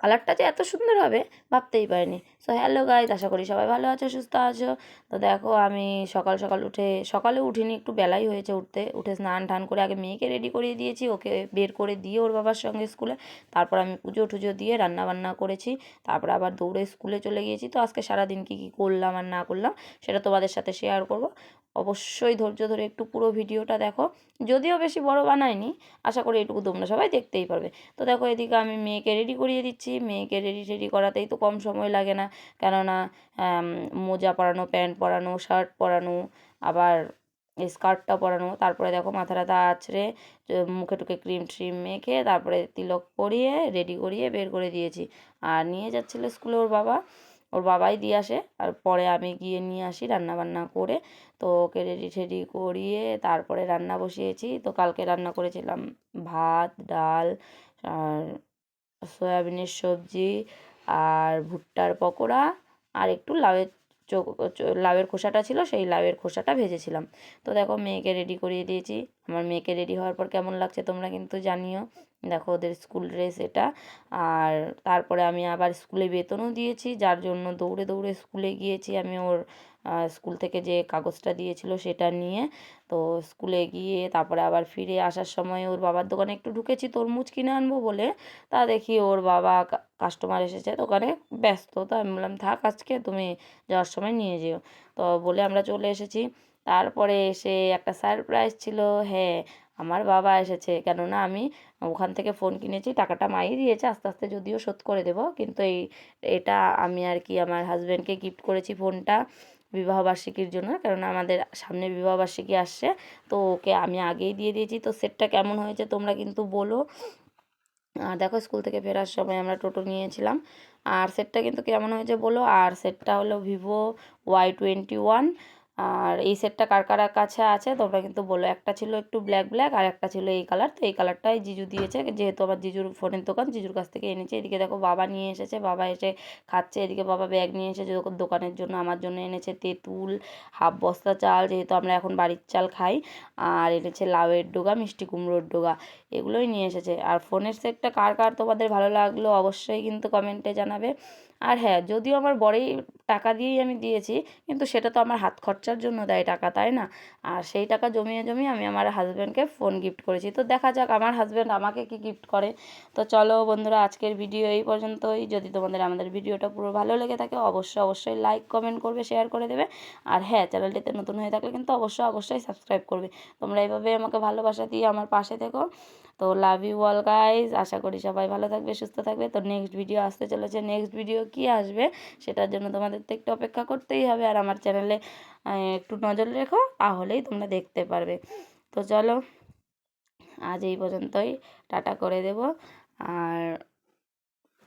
কালারটা যে এত সুন্দর হবে ভাবতেই পারিনি। সো হ্যালো গাইজ, আশা করি সবাই ভালো আছো, সুস্থ আছো। তো দেখো আমি সকাল সকাল উঠে, সকালে উঠিনি, একটু বেলাই হয়েছে উঠতে, উঠে স্নান টান করে আগে মেয়েকে রেডি করিয়ে দিয়েছি, ওকে বের করে দিয়ে ওর বাবার সঙ্গে স্কুলে। তারপর আমি পুজো টুজো দিয়ে রান্না বান্না করেছি, তারপর আবার দৌড়ে স্কুলে চলে গিয়েছি। তো আজকে সারাদিন কী কী করলাম আর না করলাম সেটা তোমাদের সাথে শেয়ার করব। অবশ্যই ধৈর্য ধরে একটু পুরো ভিডিওটা দেখো, যদিও বেশি বড় বানাইনি, আশা করি এটুকু তোমরা সবাই দেখতেই পারবে। তো দেখো এদিকে আমি মেয়েকে রেডি করিয়ে দিচ্ছি, মেয়েকে রেডি টেডি করাতেই তো কম সময় লাগে না, কেননা মোজা পরানো, প্যান্ট পরানো, শার্ট পরানো, আবার স্কার্টটা পরানো, তারপরে দেখো মাথা টাথা আঁচড়ে মুখে টুকে ক্রিম ট্রিম মেখে তারপরে তিলক পরিয়ে রেডি করিয়ে বের করে দিয়েছি। আর নিয়ে যাচ্ছিলো স্কুলে ওর বাবা, ওর বাবাই দিয়ে আসে, আর পরে আমি গিয়ে নিয়ে আসি রান্না বান্না করে। তো ওকে রেডি টেডি করিয়ে তারপরে রান্না বসিয়েছি। তো কালকে রান্না করেছিলাম ভাত, ডাল, আর সয়াবিনের সবজি, আর ভুট্টার পকোড়া, আর একটু লাউয়ের লাউয়ের খোসাটা ছিল, সেই লাউয়ের খোসাটা ভেজেছিলাম। তো দেখো মেয়েকে রেডি করিয়ে দিয়েছি। আমার মেয়েকে রেডি হওয়ার পর কেমন লাগছে তোমরা কিন্তু জানিও। দেখো ওদের স্কুল ড্রেস এটা। আর তারপরে আমি আবার স্কুলে বেতনও দিয়েছি, যার জন্য দৌড়ে দৌড়ে স্কুলে গিয়েছি আমি। ওর স্কুল থেকে যে কাগজটা দিয়েছিল সেটা নিয়ে, তো স্কুলে গিয়ে তারপরে আবার ফিরে আসার সময় ওর বাবার দোকানে একটু ঢুকেছি তরমুজ কিনে আনবো বলে। তা দেখি ওর বাবা কাস্টমার এসেছে দোকানে, ব্যস্ত। তো আমি বললাম থাক, আজকে তুমি যাওয়ার সময় নিয়ে যেও। তো বলে আমরা চলে এসেছি। তারপরে এসে একটা সারপ্রাইজ ছিল, হ্যাঁ আমার বাবা এসেছে, কেননা আমি ওখান থেকে ফোন কিনেছি, টাকাটা মাই দিয়েছে, আস্তে আস্তে যদিও শোধ করে দেবো, কিন্তু এটা আমি আর কি আমার হাজব্যান্ডকে গিফট করেছি ফোনটা বিবাহবার্ষিকীর জন্য, কারণ আমাদের সামনে বিবাহবার্ষিকী আসছে। তো ওকে আমি আগেই দিয়ে দিয়েছি। তো সেটটা কেমন হয়েছে তোমরা কিন্তু বলো। আর দেখো স্কুল থেকে ফেরার সময় আমরা টোটো নিয়েছিলাম, আর সেটটা কিন্তু কেমন হয়েছে বলো। আর সেটটা হলো Vivo Y21। আর এই সেটটা কার কার কাছে আছে তোমরা কিন্তু বলো। একটা ছিল একটু ব্ল্যাক ব্ল্যাক, আর একটা ছিল এই কালার। তো এই কালারটাই জিজু দিয়েছে, যেহেতু আমার জিজুর ফোনের দোকান, জিজুর কাছ থেকে এনেছে। এদিকে দেখো বাবা নিয়ে এসেছে, বাবা এসে খাচ্ছে। এদিকে বাবা ব্যাগ নিয়ে এসেছে দোকানের জন্য, আমার জন্য এনেছে তেঁতুল, হাফ বস্তা চাল, যেহেতু আমরা এখন বাড়ির চাল খাই। আর এনেছে লাউয়ের ডোগা, মিষ্টি কুমড়োর ডোগা, এগুলোই নিয়ে এসেছে। আর ফোনের সেটটা কার কার তোমাদের ভালো লাগলো অবশ্যই কিন্তু কমেন্টে জানাবে। আর হ্যাঁ, যদিও আমার বরেই টাকা দিয়েই আমি দিয়েছি, কিন্তু সেটা তো আমার হাত খরচার জন্য দেয় টাকা, তাই না? আর সেই টাকা জমিয়ে জমিয়ে আমি আমার হাজব্যান্ডকে ফোন গিফট করেছি। তো দেখা যাক আমার হাজব্যান্ড আমাকে কি গিফট করে। তো চলো বন্ধুরা, আজকের ভিডিও এই পর্যন্তই। যদি তোমাদের আমাদের ভিডিওটা পুরো ভালো লেগে থাকে অবশ্যই অবশ্যই লাইক কমেন্ট করবে, শেয়ার করে দেবে। আর হ্যাঁ, চ্যানেলটিতে নতুন হয়ে থাকলে কিন্তু অবশ্যই অবশ্যই সাবস্ক্রাইব করবে। তোমরা এইভাবে আমাকে ভালোবাসা দিয়ে আমার পাশে থেকো। তো লাভ ইউ অল গাইজ, আশা করি সবাই ভালো থাকবে, সুস্থ থাকবে। তো নেক্সট ভিডিও আসতে চলেছে, নেক্সট ভিডিও কি আসবে সেটার জন্য তোমাদের তো একটু অপেক্ষা করতেই হবে। আর আমার চ্যানেলে একটু নজর রেখো, তাহলেই তোমরা দেখতে পারবে। তো চলো আজ এই পর্যন্তই, টাটা করে দেব। আর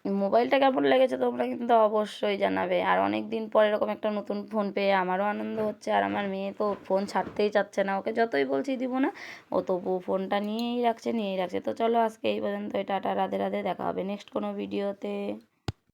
মোবাইলটা কেমন লেগেছে তোমরা কিন্তু অবশ্যই জানাবে। আর অনেক দিন পর এরকম একটা নতুন ফোন পেয়ে আমারও আনন্দ হচ্ছে। আর আমার মেয়ে তো ফোন ছাড়তেই চাচ্ছে না, ওকে যতই বলছি দিব না, ও তবুও ফোনটা নিয়েই রাখছে নিয়েই রাখছে। তো চলো আজকে এই পর্যন্ত, টাটা, রাধে রাধে, দেখা হবে নেক্সট কোনো ভিডিওতে।